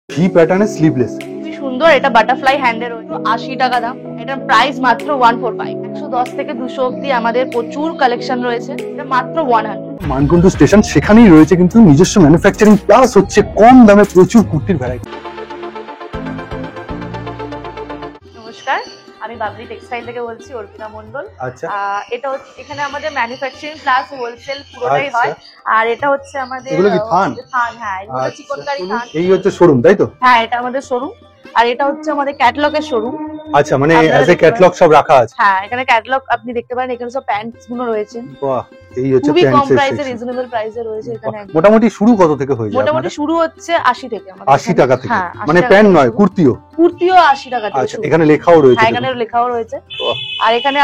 V প্যাটার্নের sleeveless খুবই সুন্দর। এটা বাটারফ্লাই হ্যান্ডের 80 টাকা দাম। এটার প্রাইস মাত্র 145। 110 থেকে 200 অব্দি আমাদের প্রচুর কালেকশন রয়েছে। এটা মাত্র 100। মানকুণ্ডু স্টেশন, সেখানেই রয়েছে কিন্তু নিজস্ব ম্যানুফ্যাকচারিং প্লাস হচ্ছে কম দামে প্রচুর কুর্তির ভ্যারাইটি। নমস্কার, আমি বাবলি টেক্সটাইল থেকে বলছি, অর্পিতা মণ্ডল। আচ্ছা, এটা হচ্ছে এখানে আমাদের ম্যানুফ্যাকচারিং প্লাস হোলসেল পুরোটাই হয়। আর এটা হচ্ছে আমাদের এগুলো কি থান? থান, হ্যাঁ, এগুলো চিকনকারি থান। এই হচ্ছে শোরুম, তাই তো? হ্যাঁ, এটা আমাদের শোরুম। আর এটা হচ্ছে আমাদের ক্যাটালগের শোরুম। আচ্ছা, মানে অ্যাজ এ ক্যাটালগ সব রাখা আছে। হ্যাঁ, এখানে ক্যাটালগ আপনি দেখতে পারেন। এখানে সব প্যান্টস গুলো রয়েছে। বাহ, এই হচ্ছে খুবই কম প্যান্টস প্রাইসে, রিজনেবল প্রাইসে রয়েছে এখানে। মোটামুটি শুরু কত থেকে হয়ে যায়? মোটামুটি শুরু হচ্ছে 80 থেকে আমাদের। 80 টাকা থেকে? হ্যাঁ, মানে প্যান্ট নয়, কুর্তিও? কুর্তিও 80 টাকা থেকে আচ্ছা, শুরু। এখানে লেখাও রয়েছে। হ্যাঁ, এখানে লেখাও রয়েছে। আর এখানে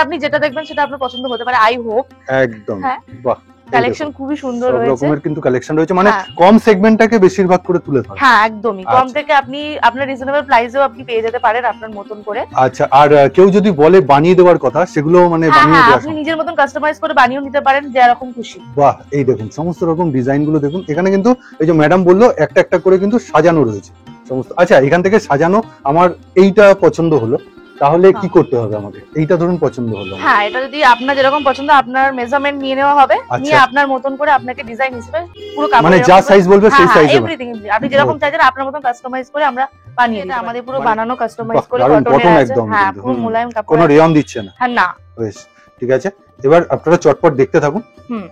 আপনি যেটা দেখবেন সেটা আপনার পছন্দ হতে পারে, আই হোপ। একদম। হ্যাঁ, বাহ, কালেকশন খুবই সুন্দর সব রয়েছে। রকমের কিন্তু কালেকশন রয়েছে, মানে হ্যাঁ। কম সেগমেন্টটাকে বেশিরভাগ করে তুলে ধরে। হ্যাঁ, একদমই কম আচ্ছা। থেকে আপনি আপনার রিজনেবল প্রাইসেও আপনি পেয়ে যেতে পারেন আপনার মতন করে। আচ্ছা, আর কেউ যদি বলে বানিয়ে দেওয়ার কথা, সেগুলো মানে হ্যাঁ, বানিয়ে হ্যাঁ, দেওয়া আপনি সম্ভব? নিজের মতন কাস্টমাইজ করে বানিয়েও নিতে পারেন যেরকম খুশি। বাহ, এই দেখুন সমস্ত রকম ডিজাইন গুলো দেখুন। এখানে কিন্তু এই যে ম্যাডাম বললো একটা একটা করে কিন্তু সাজানো রয়েছে সমস্ত। আচ্ছা, এখান থেকে সাজানো আমার এইটা পছন্দ হলো, তাহলে কি করতে হবে আমাকে? এইটা ধরুন পছন্দ হলো আমার। হ্যাঁ, এটা যদি আপনার যেরকম পছন্দ, আপনার মেজারমেন্ট নিয়ে নেওয়া হবে। আচ্ছা। নিয়ে আপনার মতন করে আপনাকে ডিজাইন হিসেবে পুরো কাপড়, মানে যা সাইজ বলবে সেই সাইজে এভরিথিং আপনি যেরকম চাইছেন আপনার মতন কাস্টমাইজ করে আমরা বানিয়ে দিই। আমাদের পুরো বানানো কাস্টমাইজ করে দারুণ, কটনের কটন আছে। একদম হ্যাঁ, কিন্তু। পুরো মোলায়েম কাপড়। কোনো রেয়ন দিচ্ছে না? হ্যাঁ, না। বেশ, ঠিক আছে। এবার আপনারা চটপট দেখতে থাকুন। হুম।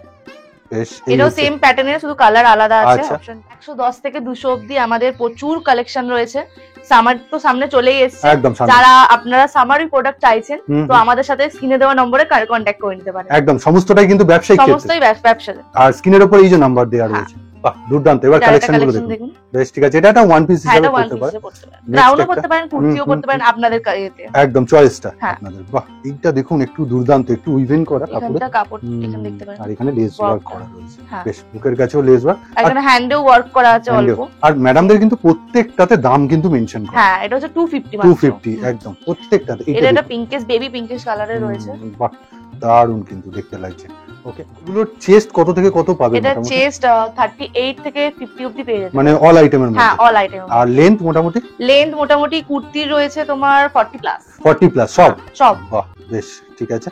বেশ, এই এটাও হচ্ছে। সেম প্যাটার্নের, শুধু কালার আলাদা আছে। আচ্ছা। অপশন 110 থেকে 200 অব্দি আমাদের প্রচুর কালেকশন রয়েছে। সামার তো সামনে চলেই এসেছে। একদম সামনে। যারা আপনারা সামারি প্রোডাক্ট চাইছেন, হুম, তো আমাদের সাথে স্ক্রিনে দেওয়া নম্বরে কন্ট্যাক্ট করে নিতে পারেন। একদম সমস্তটাই কিন্তু ব্যবসায়িক ক্ষেত্রে। সমস্তই ব্যবসা। আর স্ক্রিনের উপর এই যে নাম্বার দেওয়া রয়েছে। বাহ, দুর্দান্ত। এবার কালেকশন গুলো দেখুন। দেখুন। বেশ, ঠিক আছে। এটা একটা ওয়ান পিস হ্যাঁ, হিসেবে এটা ওয়ান করতে পিস পারে। করতে পারেন, Next গ্রাউন্ডও একটা। করতে পারেন, কুর্তিও করতে পারেন আপনাদের ইয়েতে। একদম চয়েসটা হ্যাঁ। আপনাদের। বাহ, এইটা দেখুন একটু দুর্দান্ত, একটু উইভেন করা কাপড়ে। এখানটা কাপড় এখানে দেখতে পারেন। আর এখানে লেস Work ওয়ার্ক করা। করা রয়েছে। হ্যাঁ। বেশ, বুকের কাছেও লেস ওয়ার্ক। এখানে হ্যান্ডেও ওয়ার্ক করা আছে অল্প। আর ম্যাডামদের কিন্তু প্রত্যেকটাতে দাম কিন্তু মেনশন করা। হ্যাঁ, এটা হচ্ছে 250 মাত্র। 250 একদম প্রত্যেকটাতে। এটা একটা পিঙ্কিশ, বেবি পিঙ্কিশ কালারের রয়েছে। বাহ, দারুণ কিন্তু দেখতে লাগছে। ওকে, এগুলোর চেস্ট কত থেকে কত পাবে? এটা চেস্ট 38 থেকে 50 অবধি পেয়ে যাবেন। মানে অল আইটেমের হ্যাঁ, মধ্যে? All item. আর লেন্থ মোটামুটি? লেন্থ মোটামুটি কুর্তির রয়েছে তোমার 40 প্লাস। 40 প্লাস সব? সব। বাহ, বেশ, ঠিক আছে।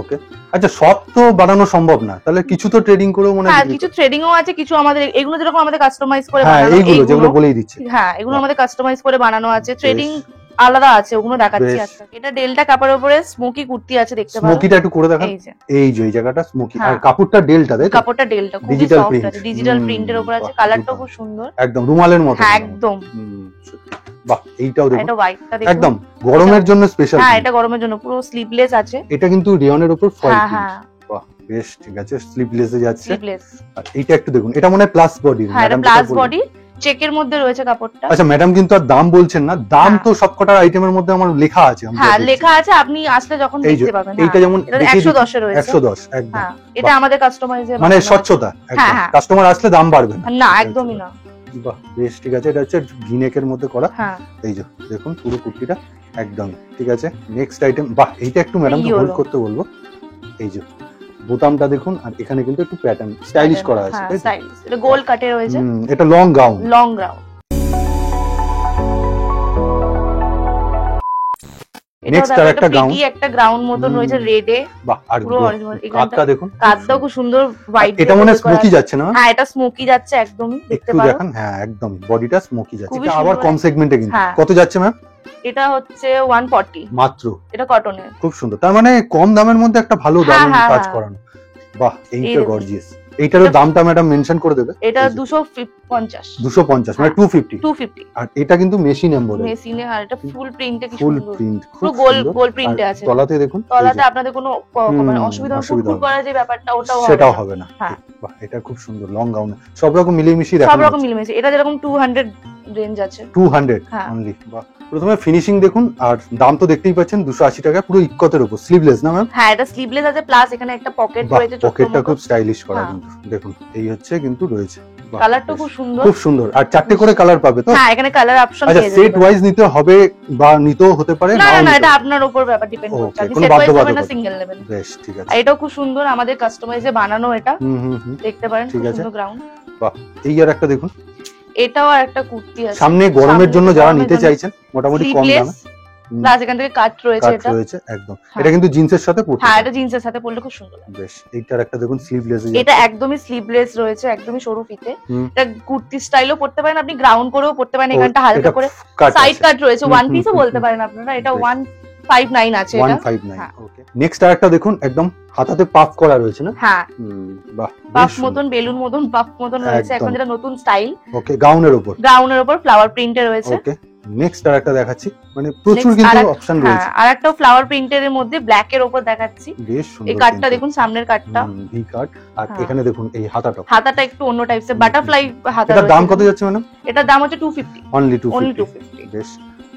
ওকে, আচ্ছা, সব তো বানানো সম্ভব না, তাহলে কিছু তো ট্রেডিং করেও মনে হ্যাঁ, হয়? কিছু ট্রেডিং ও আছে, কিছু আমাদের এগুলো যেরকম আমাদের কাস্টমাইজ করে হ্যাঁ, বানানো, এইগুলো যেগুলো বলেই দিচ্ছে। হ্যাঁ, এগুলো আমাদের কাস্টমাইজ করে বানানো আছে। ট্রেডিং আলাদা আছে, ওগুলো দেখাচ্ছি বেশ। আজকে। এটা ডেল্টা কাপড়ের উপরে স্মোকি কুর্তি আছে, দেখতে পাবেন। স্মোকিটা একটু করে দেখান। এই যে এই যে এই জায়গাটা স্মোকি। হ্যাঁ। আর কাপড়টা ডেল্টা, তাই তো? কাপড়টা ডেল্টা, খুবই Digital সফট print। আছে, ডিজিটাল প্রিন্টের উপর আছে। বাহ, কালারটাও দুর্দান্ত। খুব সুন্দর। একদম রুমালের মতো। হ্যাঁ, একদম। সত্যি। বাহ, এইটাও দেখুন। এটা হোয়াইটটা দেখুন। একদম গরমের জন্য স্পেশাল। হ্যাঁ, এটা গরমের জন্য পুরো স্লিভলেস আছে। এটা কিন্তু রেয়নের উপর ফয়েল হ্যাঁ, প্রিন্ট। হ্যাঁ, বাহ, বেশ, ঠিক আছে। স্লিভলেসে যাচ্ছে। স্লিভলেস। আর এইটা একটু দেখুন, এটা মনে হয় প্লাস বডি। হ্যাঁ, এটা প্লাস বডি, চেকের মধ্যে রয়েছে কাপড়টা। আচ্ছা, ম্যাডাম কিন্তু আর দাম বলছেন না। দাম হ্যাঁ। তো সবকটা আইটেমের মধ্যে আমার লেখা আছে। আমি হ্যাঁ, যা দেখছি। লেখা আছে, আপনি আসলে যখন এই যে দেখতে পাবেন। এইটা যেমন এটা দেখিয়ে 110 এ রয়েছে। 110 একদম। হ্যাঁ, এটা আমাদের কাস্টমাইজের মানে স্বচ্ছতা একদম। হ্যাঁ। কাস্টমার আসলে দাম বাড়বে না? না, একদমই না। বাহ, বেশ, ঠিক আছে। এটা হচ্ছে ভিনেকের মধ্যে করা। হ্যাঁ, এই যে দেখুন পুরো কুর্তিটা একদম ঠিক আছে। Next item. বাহ, এইটা একটু ম্যাডামকে হোল্ড করতে বলবো। এই যে বোতামটা দেখুন, আর এখানে কিন্তু একটু প্যাটার্ন স্টাইলিশ করা আছে, হ্যাঁ, তাই তো? স্টাইলিশ। এটা গোল কাটে রয়েছে। এটা long gown. Long ground. Next আর একটা গাউন। একটা গ্রাউন্ড মতন রয়েছে রেডে। বাহ, আর পুরো কাটটা দেখুন। কাটটাও খুব সুন্দর হোয়াইট। এটা মনে হয় স্মোকি যাচ্ছে না? হ্যাঁ, এটা স্মোকি যাচ্ছে একদমই, দেখতে একটু পারো। দেখেন। হ্যাঁ, একদম বডিটা স্মোকি যাচ্ছে। খুবই এটা আবার সুন্দর। কম সেগমেন্টে কিন্তু। হ্যাঁ। কত যাচ্ছে ম্যাম? এটা হচ্ছে 140 মাত্র? এটা কটনের। খুব সুন্দর। তার মানে কম দামের মধ্যে একটা ভালো হ্যাঁ, দারুণ হ্যাঁ, কাজ হ্যাঁ। করানো। বাহ, এইটা দেখুন। গর্জিয়াস। এইটারও দামটা ম্যাডাম মেনশন করে দেবে। এটা এই যে 250। 250 মানে হ্যাঁ। 250। 250 আর এটা কিন্তু মেশিন এমব্রয়ডারি, মেশিনে। আর এটা ফুল প্রিন্টে, কি ফুল সুন্দর। প্রিন্ট, পুরো খুব গোল সুন্দর। গোল প্রিন্টে আর আছে। তলাতে দেখুন। এই তলাতে যে, আপনাদের কোনো মানে অসুবিধা অসুবিধা ফুল হবে করার যে ব্যাপারটা, ওটাও সেটাও হবে হবে না। হ্যাঁ। বাহ, এটা খুব সুন্দর লং গাউন। সব রকম মিলিয়ে মিশিয়ে না। সব দেখানো রকম মিলেমিশে। এটা যেরকম 200 রেঞ্জ আছে। 200 হ্যাঁ। অনলি। বাহ, প্রথমে ফিনিশিং দেখুন। আর দাম তো দেখতেই পাচ্ছেন, 280 টাকা। পুরো ইক্কতের উপর স্লিভলেস না ম্যাম? হ্যাঁ, এটা স্লিভলেস আছে, প্লাস এখানে একটা পকেট বাহ, রয়েছে ছোট পকেটটা মতো। খুব স্টাইলিশ করা হ্যাঁ। কিন্তু দেখুন। এই হচ্ছে কিন্তু রয়েছে। বাহ, কালারটা বেশ। খুব সুন্দর। খুব সুন্দর। আর চারটে করে কালার পাবে তো? হ্যাঁ, এখানে কালার অপশন আচ্ছা, পেয়ে সেট যাবেন। ওয়াইজ নিতে হবে বা নিতেও হতে পারে? না, নাও না, না, নিতে এটা হবে? আপনার উপর ব্যাপার ডিপেন্ড করছে। ওকে, আপনি কোনো সেট ওয়াইজ নেবেন না বাধ্যবাধকতা? সিঙ্গেল নেবেন। বেশ, ঠিক আছে। আর এটাও খুব সুন্দর, আমাদের কাস্টমাইজে বানানো এটা। হুম। দেখতে পারেন, ঠিক খুব আছে। সুন্দর গ্রাউন্ড। বাহ, এই আর একটা দেখুন। এটাও আর একটা কুর্তি আছে সামনে গরমের জন্য যারা গরমের নিতে জন্য চাইছেন মোটামুটি কম দামে প্লাস এখান থেকে কাট রয়েছে কাট এটা রয়েছে একদম। হ্যাঁ। এটা কিন্তু জিন্সের সাথে পরতে হ্যাঁ পারেন। এটা জিন্সের সাথে পরলে খুব সুন্দর লাগে। বেশ, এইটার একটা দেখুন স্লিভলেস। এটা একদমই স্লিভলেস রয়েছে, একদমই সরু ফিতে। হুম। এটা কুর্তি স্টাইলও পরতে পারেন, আপনি গ্রাউন্ড করেও পরতে পারেন, এখানটা হালকা করে সাইড কাট রয়েছে, ওয়ান পিসও বলতে পারেন আপনারা। এটা 159 আছে এটা। 159 হ্যাঁ। ওকে। নেক্সট আরেকটা দেখুন একদম হাতাতে পাফ করা রয়েছে না? হ্যাঁ বাহ, পাফ মতন, বেলুন মতন পাফ মতন রয়েছে, একদম। এখন যেটা নতুন স্টাইল। ওকে, গাউনের উপর। গাউনের উপর ফ্লাওয়ার প্রিন্টে রয়েছে। ওকে, নেক্সট আরেকটা দেখাচ্ছি, মানে প্রচুর Next কিন্তু আরেক- অপশন হ্যাঁ রয়েছে। আর একটা ফ্লাওয়ার প্রিন্টের মধ্যে ব্ল্যাক এর উপর দেখাচ্ছি। বেশ সুন্দর। এই কাটটা দেখুন, সামনের কাটটা, ভি কাট। আর হ্যাঁ। এখানে দেখুন এই হাতাটা। হাতাটা একটু অন্য টাইপসের বাটারফ্লাই হাতা। এটার দাম কত যাচ্ছে ম্যাডাম? এটার দাম হচ্ছে 250। Only only 250। 250। বেশ,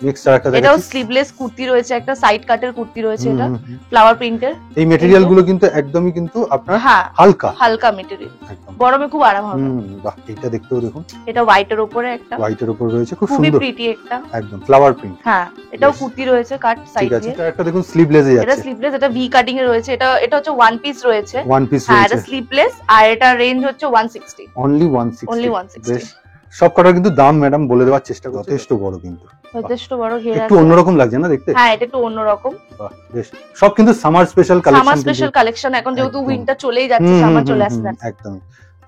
নেক্সট আরেকটা এটাও দেখাচ্ছি। স্লিভলেস কুর্তি রয়েছে, একটা সাইড কাটের কুর্তি রয়েছে, এটা হুম, হুম। ফ্লাওয়ার প্রিন্টের। এই মেটেরিয়াল গুলো কিন্তু একদমই কিন্তু আপনার হ্যাঁ হালকা হালকা মেটেরিয়াল, একদম। গরমে খুব আরাম হবে। বাহ, এটা দেখতেও দেখুন এটা হোয়াইটের উপরে একটা হোয়াইটের উপর রয়েছে, খুব খুবই সুন্দর প্রিটি একটা। একদম ফ্লাওয়ার প্রিন্ট। হ্যাঁ এটাও Yes. কুর্তি রয়েছে কাট সাইড ঠিক আছে, দিয়ে। এটা একটা দেখুন স্লিভলেসে এটা যাচ্ছে, স্লিভলেস, এটা ভি কাটিং এ রয়েছে। এটা হচ্ছে ওয়ান পিস রয়েছে। ওয়ান পিস হ্যাঁ রয়েছে, এটা স্লিভলেস, আর এটা রেঞ্জ হচ্ছে 160। অনলি 160। অনলি 160। বেশ, সব কটার কিন্তু দাম ম্যাডাম বলে দেওয়ার চেষ্টা করছে, যথেষ্ট বড় কিন্তু যথেষ্ট বড় ঘের একটু আছে। অন্যরকম লাগছে না দেখতে? হ্যাঁ এটা একটু অন্যরকম, বাহ, বেশ, সব কিন্তু summer special summer collection. Special collection. এখন যেহেতু একদম। উইন্টার চলেই যাচ্ছে, সামার চলে আসছে, একদমই।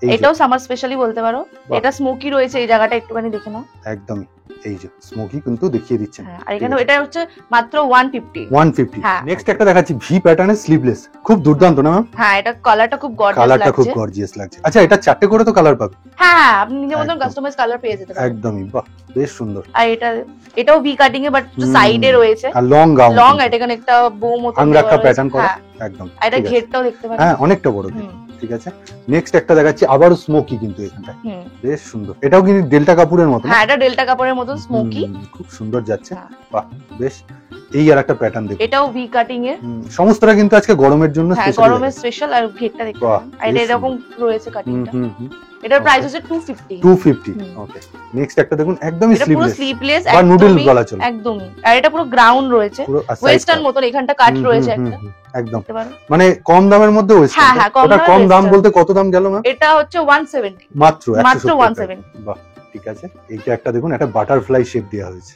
এই যে, এটাও সামার স্পেশালি বলতে পারো। বাহ। এটা স্মোকি রয়েছে, এই জায়গাটা একটুখানি দেখে নাও। একদমই, এই যে স্মোকি কিন্তু দেখিয়ে দিচ্ছেন। হ্যাঁ আর এখানে এটা হচ্ছে মাত্র 150। 150। হ্যাঁ। নেক্সট একটা দেখাচ্ছি ভি প্যাটার্নের স্লিভলেস, খুব দুর্দান্ত না ম্যাম? হ্যাঁ এটা কালারটা খুব গর্জিয়াস কালারটা খুব লাগছে। গর্জিয়াস লাগছে। আচ্ছা, এটা চারটে করে তো কালার পাবে? হ্যাঁ হ্যাঁ আপনি নিজের মতন একদম। কাস্টমাইজ কালার পেয়ে যেতে পারেন। একদমই, বাহ, বেশ সুন্দর। আর এটাও ভি কাটিং এ, বাট সাইডে রয়েছে আর লং গাউন, লং। এটা এখানে একটা বো মতন আংরাক্ষা দেওয়া রয়েছে। প্যাটার্ন করা হ্যাঁ একদম। আর এটা ঠিক আছে। ঘেরটাও দেখতে পারেন। হ্যাঁ, অনেকটা বড় ঘের। হুম, ঠিক আছে, নেক্সট একটা দেখাচ্ছি আবারও স্মোকি, কিন্তু এখানটা হুম। বেশ সুন্দর। এটাও কিন্তু ডেল্টা কাপড়ের মতো না? হ্যাঁ এটা ডেল্টা কাপড়ের মতন স্মোকি। খুব সুন্দর যাচ্ছে। হ্যাঁ। বাহ, বেশ, এই আর একটা প্যাটার্ন দেখুন। এটাও ভি কাটিং এ। সমস্তটা কিন্তু আজকে গরমের জন্য হ্যাঁ স্পেশাল। গরমের স্পেশাল। আর ঘেরটা দেখতে বাহ, পারেন। আর এটা বেশ এরকম রয়েছে কাটিংটা। 250। এটার প্রাইস হচ্ছে 250। 250। হুম। ওকে, নেক্সট একটা দেখুন একদমই এটা পুরো স্লিভলেস স্লিভলেস বা নুডল একদমই, গলা চলে একদমই। আর এটা পুরো গ্রাউন্ড রয়েছে, পুরো আর size ওয়েস্টার্ন টা। মতন। এখানটা কাট রয়েছে একটা, একদম, দেখতে পারেন। মানে কম দামের মধ্যে ওয়েস্টার্ন। হ্যাঁ, হ্যাঁ, কম ওটা দামের কম দাম western। বলতে কত দাম গেল ম্যাম? এটা হচ্ছে 170। মাত্র মাত্র 170 টাকা। বাহ, ঠিক আছে। এইটা একটা দেখুন, একটা বাটারফ্লাই শেপ দেওয়া হয়েছে,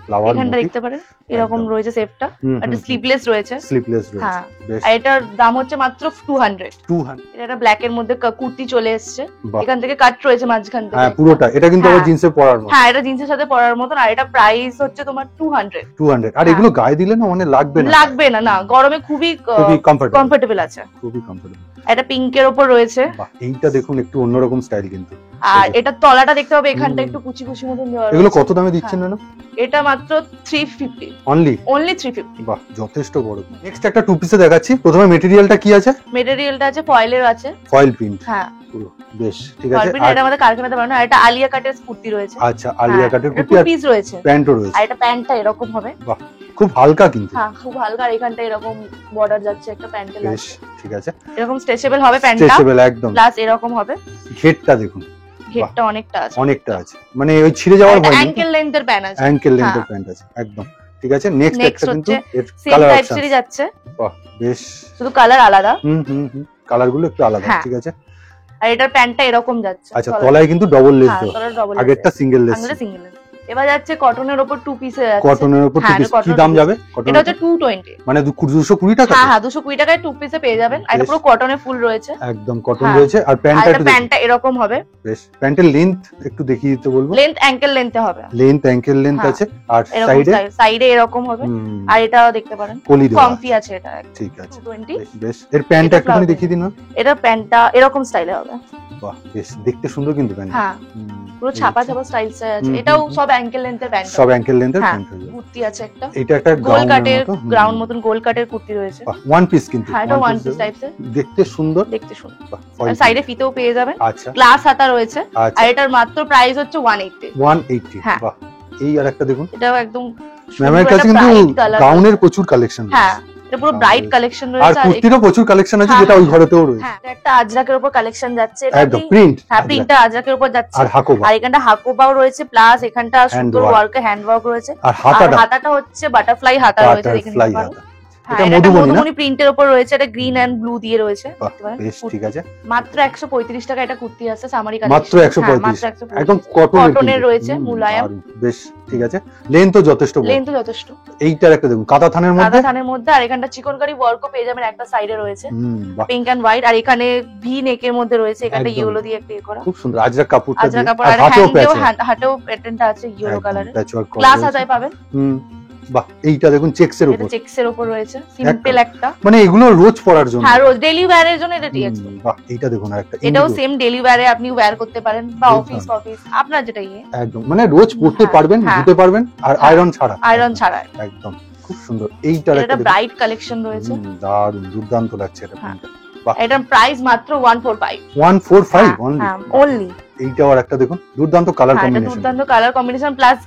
ফ্লাওয়ার এখানটা দেখতে পারেন এরকম একদম। রয়েছে শেপটা। একটা স্লিভলেস রয়েছে। স্লিভলেস রয়েছে। হ্যাঁ বেশ, আর এটার দাম হচ্ছে মাত্র 200। 200। এটা ব্ল্যাক এর মধ্যে কুর্তি চলে এসেছে, বাহ। এখান থেকে কাট রয়েছে মাঝখান হ্যাঁ থেকে। পুরোটা, এটা কিন্তু আবার হ্যাঁ। জিন্সে পরার মতো। হ্যাঁ এটা জিন্সের সাথে পরার মতন। আর এটা প্রাইস হচ্ছে তোমার 200। 200। আর হ্যাঁ। এগুলো গায়ে দিলে না মানে লাগবে না, লাগবে না, না গরমে খুবই খুবই কমফোর্টেবল, কমফোর্টেবল আছে। খুবই কমফোর্টেবল। এটা পিঙ্কের ওপর রয়েছে। বাহ, এইটা দেখুন একটু অন্যরকম স্টাইল কিন্তু। আর এটা তলাটা দেখতে হবে, এখানটা হুম। একটু কুচি কুচি মতন দেওয়া এগুলো রয়েছে। কত দামে দিচ্ছেন না? এটা মাত্র 350। অনলি? অনলি 350। বাহ, যথেষ্ট বড়। নেক্সট একটা টু পিসে দেখাচ্ছি। প্রথমে মেটেরিয়ালটা কি আছে? মেটেরিয়ালটা আছে ফয়েলের আছে। ফয়েল প্রিন্ট হ্যাঁ পুরো, বেশ, ঠিক ফয়েল আছে। প্রিন্ট। এটা আমাদের কারখানাতে বানানো। আর এটা আলিয়া কাটের কুর্তি রয়েছে। আচ্ছা, আলিয়া কাটের এটা কুর্তি টু আর পিস রয়েছে। প্যান্টও রয়েছে। আর এটা প্যান্টটা এরকম হবে। খুব হালকা কিন্তু। হ্যাঁ খুব হালকা। আর এখানটা এরকম বর্ডার যাচ্ছে একটা প্যান্টের। বেশ, ঠিক আছে। এরকম স্ট্রেচেবল হবে প্যান্টটা, স্ট্রেচেবল একদম। প্লাস এরকম হবে। ঘেরটা দেখুন, ঘেরটা অনেকটা আছে, অনেকটা আছে, মানে ওই ছিঁড়ে যাওয়ার ভয় নেই। অ্যাঙ্কেল লেন্থের প্যান্ট আছে। অ্যাঙ্কেল লেন্থের হ্যাঁ। প্যান্ট আছে একদম। ঠিক আছে, নেক্সট Next একটা কিন্তু হচ্ছে এর same colour type option. Series যাচ্ছে, বাহ, বেশ, শুধু কালার আলাদা। কালার গুলো একটু আলাদা। হ্যাঁ। ঠিক আছে। আর এটার প্যান্টটা এরকম যাচ্ছে। আচ্ছা, তলায় কিন্তু ডবল লেস হ্যাঁ দেওয়া, তলার ডবল। আগেরটা সিঙ্গেল লেস। আঙুলে সিঙ্গেল। এবার যাচ্ছে কটনের উপর টু পিসে যাচ্ছে। কটনের উপর টু হ্যাঁ, পিস, কি cotton দাম two যাবে? এটা হচ্ছে 220। মানে 220 টাকা? হ্যাঁ হ্যাঁ 220 টাকায় টু পিসে পেয়ে যাবেন। আর এটা বেশ। পুরো কটনে ফুল রয়েছে। একদম কটন হ্যাঁ। রয়েছে। আর আর প্যান্টটা এটা একটু দেখুন। প্যান্টটা এরকম হবে। বেশ, প্যান্টের লেন্থ একটু দেখিয়ে দিতে বলবো। লেন্থ অ্যাঙ্কেল লেন্থে হবে। লেন্থ অ্যাঙ্কেল লেন্থ হ্যাঁ। আছে। আর এরকম সাইডে সাইডে এরকম হবে। আর এটাও দেখতে পারেন কলি দেওয়া। কমফি আছে এটা। ঠিক আছে, 220। বেশ। এর প্যান্টটা এটা একটুখানি flower দেখিয়ে দিন না। এটা প্যান্টটা এরকম স্টাইলে হবে। বাহ, বেশ, দেখতে সুন্দর কিন্তু প্যান্ট। হ্যাঁ পুরো ছাপা ছাপা স্টাইল আছে। হুম, এটাও হুম, সব অ্যাঙ্কেল লেন্থের প্যান্ট। সব অ্যাঙ্কেল লেন্থের হ্যাঁ। প্যান্ট হয়ে যাবে। কুর্তি আছে একটা, এটা একটা গোল গাউনের কাটের মতো। গ্রাউন্ড মতন গোল কাটের কুর্তি রয়েছে। ওয়ান পিস কিন্তু। হ্যাঁ এটা one ওয়ান piece পিস দেবে। টাইপসের, দেখতে সুন্দর। দেখতে সুন্দর। বাহ, আর foil সাইডে print। ফিতেও পেয়ে যাবেন। আচ্ছা, গ্লাস হাতা রয়েছে। আচ্ছা, আর এটার মাত্র প্রাইস হচ্ছে 180। 180। হ্যাঁ। বাহ, এই আর একটা দেখুন। এটাও একদম ম্যামের সুন্দর কাছে একটা কিন্তু bright color গাউনের রয়েছে। প্রচুর কালেকশন হ্যাঁ এটা পুরো গাউন ব্রাইট রয়েছে। কালেকশন আর রয়েছে। কুর্তিরও প্রচুর কালেকশন আছে, হ্যাঁ, যেটা ওই হ্যাঁ। ঘরেতেও রয়েছে। হ্যাঁ এটা একটা আজরাকের উপর কালেকশন যাচ্ছে। এটা একদম আপনি- প্রিন্ট। হ্যাঁ প্রিন্টটা আজরাকের উপর যাচ্ছে। আর হাকোবা। আর এখানটা হাকোবাও রয়েছে, প্লাস এখানটা সুন্দর work। ওয়ার্ক হ্যান্ড ওয়ার্ক রয়েছে। আর আর হাতাটা হাতাটা হচ্ছে বাটারফ্লাই হাতা রয়েছে, দেখে বাটারফ্লাই নিতে পারেন। হাতা। হ্যাঁ, এটা এটা একটা মধুবনী না? মধুবনী প্রিন্টের উপর রয়েছে, এটা গ্রিন এন্ড ব্লু দিয়ে রয়েছে। বাহ, দেখতে পারেন। বেশ ঠিক আছে। মাত্র 135 টাকা এটা কুর্তি আছে সামারি কালেকশন। মাত্র 135 একদম কটনের রয়েছে, মুলায়ম। বেশ ঠিক আছে। লেন্থও যথেষ্ট বড়। লেন্থ যথেষ্ট। এইটার একটা দেখুন কাঁথা থানের মধ্যে। কাঁথা থানের মধ্যে, আর এখানটা চিকনকারি ওয়ার্কও পেয়ে যাবেন একটা সাইডে রয়েছে। বাহ, পিঙ্ক এন্ড হোয়াইট, আর এখানে ভি নেকের মধ্যে রয়েছে, এখানটা একদম। ইয়েলো দিয়ে একটা ইয়ে করা। খুব সুন্দর আজরাক কাপড়টা আজরা দিয়ে। কাপড়, আর আর হাতেও হ্যান্ডেও প্যাচ। হাতেও প্যাটার্নটা আছে ইয়েলো কালারে। প্যাচওয়ার্ক করা গ্লাস রয়েছে। হাতায় পাবেন। বাহ, এইটা দেখুন চেকসের এটা উপর। চেকসের উপর রয়েছে, সিম্পল একটা। মানে এগুলো রোজ পরার জন্য। হ্যাঁ, রোজ ডেইলি ওয়্যারের জন্য এটা ঠিক আছে। বাহ, এইটা দেখুন আরেকটা। এটাও সেম ডেইলি ওয়্যারে আপনি ওয়্যার করতে পারেন, বা একদম। অফিস আপনার যেটা ইয়ে। একদম মানে রোজ পরতে হ্যাঁ, পারবেন, হ্যাঁ। ধুতে পারবেন, আর হ্যাঁ। আয়রন ছাড়া। আয়রন ছাড়া। একদম খুব সুন্দর। এইটার এটা একটা ব্রাইট কালেকশন রয়েছে। দারুণ দুর্দান্ত লাগছে এটা। হ্যাঁ। বাহ, এটার প্রাইস মাত্র 145। 145 অনলি। হ্যাঁ, only। এইটাও আর একটা দেখুন দুর্দান্ত কালার হ্যাঁ, এটা কম্বিনেশন। দুর্দান্ত কালার কম্বিনেশন, প্লাস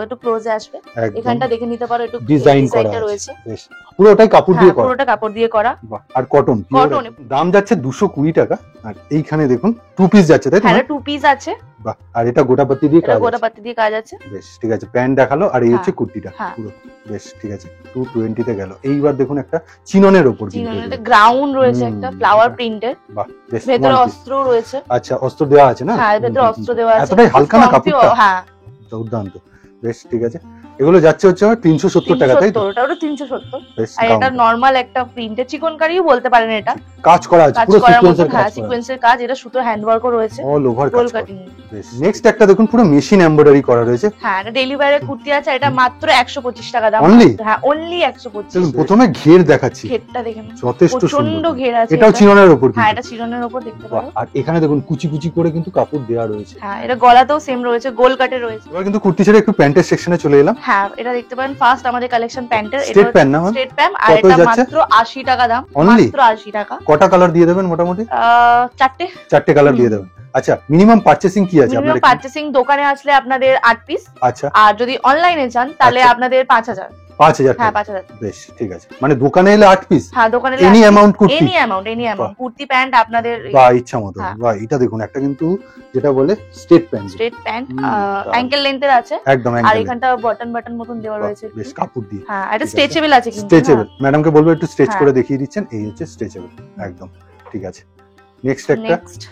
একটু ক্লোজে আসবে। একদম এখানটা দেখে নিতে পারো, একটু ডিজাইন করা ডিজাইনটা আছে। রয়েছে। বেশ পুরোটাই কাপড় হ্যাঁ, দিয়ে করা। পুরোটা কাপড় দিয়ে করা। বাহ, আর কটন। Cotton। দাম যাচ্ছে 220 টাকা। আর এইখানে দেখুন 2 পিস যাচ্ছে তাই তো? হ্যাঁ, এটা 2 পিস আছে। বাহ, আর এটা গোটাপত্তি দিয়ে এটা কাজ গোটা আছে। পাতি দিয়ে কাজ আছে। বেশ ঠিক আছে। প্যান্ট দেখালো, আর এই হচ্ছে হ্যাঁ, কুর্তিটা হ্যাঁ। পুরো। বেশ ঠিক আছে। 220 তে গেল। এইবার দেখুন একটা চিননের উপর কিন্তু চিননের এগুলো। গ্রাউন্ড রয়েছে একটা হুম, ফ্লাওয়ার প্রিন্টের। বাহ, বেশ ভেতরে one piece। অস্ত্র রয়েছে। আচ্ছা, অস্ত্র দেওয়া আছে না? হ্যাঁ, ভেতরে অস্ত্র দেওয়া আছে। এতটাই হালকা না খুব comfy, কাপড়টা? হ্যাঁ। দুর্দান্ত। বেশ ঠিক আছে। এগুলো যাচ্ছে হচ্ছে আমার 370 টাকা তাই তো? 370, ওটা 370। বেশ আর এটা দাম। নরমাল একটা প্রিন্টের চিকনকারিও বলতে পারেন এটা। কাজ করা আছে কাজ পুরো করার মতো, সিকোয়েন্সের হ্যাঁ, কাজ করা। সিকোয়েন্সের কাজ। এটা সুতো হ্যান্ডওয়ার্কও রয়েছে, অল ওভার গোল কাজ করা। কাটিং। বেশ নেক্সট একটা দেখুন পুরো মেশিন এমব্রয়ডারি করা রয়েছে। হ্যাঁ, এটা ডেইলি ওয়্যারের কুর্তি আছে, এটা মাত্র 125 টাকা দাম। Only? হ্যাঁ, অনলি 125। দেখুন প্রথমে ঘের দেখাচ্ছি, ঘেরটা দেখেন, যথেষ্ট প্রচন্ড সুন্দর। ঘের আছে। এটাও এটা। চিননের উপর হ্যাঁ, কিন্তু। এটা চিরনের উপর দেখতে বাহ, পারো। আর এখানে দেখুন কুচি কুচি করে কিন্তু কাপড় দেওয়া রয়েছে। হ্যাঁ, এটা গলাতেও সেম রয়েছে, গোল কাটে রয়েছে। এবার কিন্তু কুর্তি ছেড়ে একটু প্যান্টের সেকশনে চলে এলাম। হ্যাঁ, এটা দেখতে পারেন ফার্স্ট আমাদের কালেকশন প্যান্টের। Straight pant না, ma'am? স্ট্রেট প্যান্ট, আর কত এটা যাচ্ছে? মাত্র 80 টাকা দাম। Only? মাত্র 80 টাকা। কটা কালার দিয়ে দেবেন মোটামুটি? 4টে কালার দিয়ে দেবেন। আচ্ছা, মিনিমাম পারচেসিং কি আছে আপনার মিনিমাম এখানে? পারচেসিং দোকানে আসলে আপনাদের 8 পিস, আচ্ছা, আর যদি অনলাইনে চান তাহলে আচ্ছা। আপনাদের 5000। 5000 হ্যাঁ, টাকা। 5000। বেশ ঠিক আছে। মানে দোকানে এলে 8 পিস, হ্যাঁ, দোকানে any amount kurti? Any amount kurti pant আপনাদের। বা ইচ্ছা মতো। হ্যাঁ। বা এটা দেখুন একটা কিন্তু যেটা বলে স্ট্রেট প্যান্ট। স্ট্রেট প্যান্ট, দারুণ। অ্যাঙ্কেল লেন্থের আছে, একদম আর একদম। এখানটা বাটন মতন দেওয়া রয়েছে। বেশ কাপড় দিয়ে। হ্যাঁ, এটা ঠিক আছে। স্ট্রেচেবল আছে কিন্তু। স্ট্রেচেবল। ম্যাডামকে বলবো একটু স্ট্রেচ হ্যাঁ। করে দেখিয়ে দিচ্ছেন। এই হচ্ছে স্ট্রেচেবল। একদম ঠিক আছে। নেক্সট একটা। নেক্সট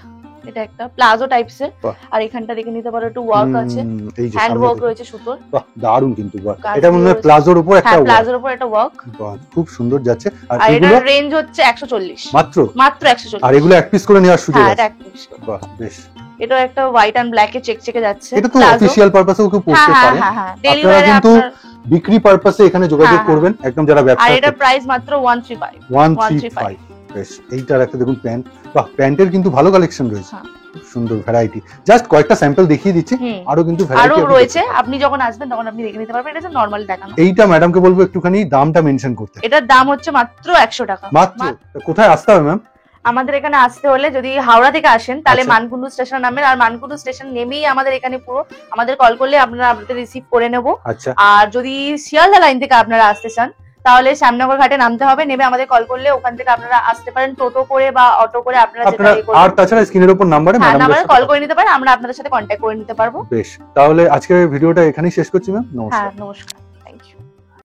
এটা একটা প্লাজো টাইপসের, বাহ। আর এখানটা দেখে নিতে পারো একটু ওয়ার্ক আছে, এই যে হ্যান্ড সামনে ওয়ার্ক দেখুন। রয়েছে সুতোর। বাহ, দারুণ কিন্তু বাহ। কাজ এটা মনে হয় রয়েছে। প্লাজোর উপর একটা হ্যাঁ, work। প্লাজোর উপর একটা ওয়ার্ক। বাহ, খুব সুন্দর যাচ্ছে। আর আর এগুলো এটার রেঞ্জ হচ্ছে 140। মাত্র? মাত্র 140। আর এগুলো এক পিস করে নেওয়ার সুযোগ হ্যাঁ, আছে? এটা এক piece করে। বাহ, বেশ। এটা একটা হোয়াইট এন্ড ব্ল্যাক এ চেক যাচ্ছে। এটা তো প্লাজো। অফিশিয়াল পারপাসেও কেউ হ্যাঁ, পড়তে হ্যাঁ, পারে। হ্যাঁ, হ্যাঁ, ডেইলি আপনারা ওয়্যারে কিন্তু আপনার। বিক্রি পারপাসে এখানে যোগাযোগ হ্যাঁ, করবেন, একদম যারা আর ব্যবসা এটার প্রাইস মাত্র 135। 135। বেশ, এইটার একটা দেখুন প্যান্ট। বাহ, প্যান্টের কিন্তু ভালো কালেকশন রয়েছে। হ্যাঁ। খুব সুন্দর ভ্যারাইটি। জাস্ট কয়েকটা স্যাম্পল দেখিয়ে দিচ্ছি, হুম। আরো কিন্তু আরো ভ্যারাইটি রয়েছে, আপনি যখন আসবেন তখন আপনি দেখে নিতে পারবেন। এটা হচ্ছে নরমাল দেখানো। এইটা ম্যাডামকে বলবো একটুখানি দামটা মেনশন করতে। এটার দাম হচ্ছে মাত্র 100 টাকা। মাত্র? তা কোথায় আসতে হবে ম্যাম? আমাদের এখানে আসতে হলে যদি হাওড়া থেকে আসেন তাহলে আচ্ছা। মানকুণ্ডু স্টেশন নামেন, আর মানকুণ্ডু স্টেশন নেমেই আমাদের এখানে পুরো আমাদের কল করলে আপনারা আপনাদের রিসিভ করে নেব। আচ্ছা, আর যদি শিয়ালদা লাইন থেকে আপনারা আসতে চান তাহলে শ্যামনগর ঘাটে নামতে হবে, নেমে আমাদের কল করলে ওখান থেকে আপনারা আসতে পারেন টোটো করে বা অটো করে, আপনারা যেটা আপনারা ইয়ে করবেন। আর তাছাড়া স্ক্রিনের উপর নাম্বারে হ্যাঁ, ম্যাডাম নাম্বারে কল করে নিতে পারেন, আমরা আপনাদের সাথে কন্ট্যাক্ট করে নিতে পারবো। বেশ, তাহলে আজকের ভিডিওটা এখানেই শেষ করছি ম্যাম। নমস্কার। হ্যাঁ, নমস্কার।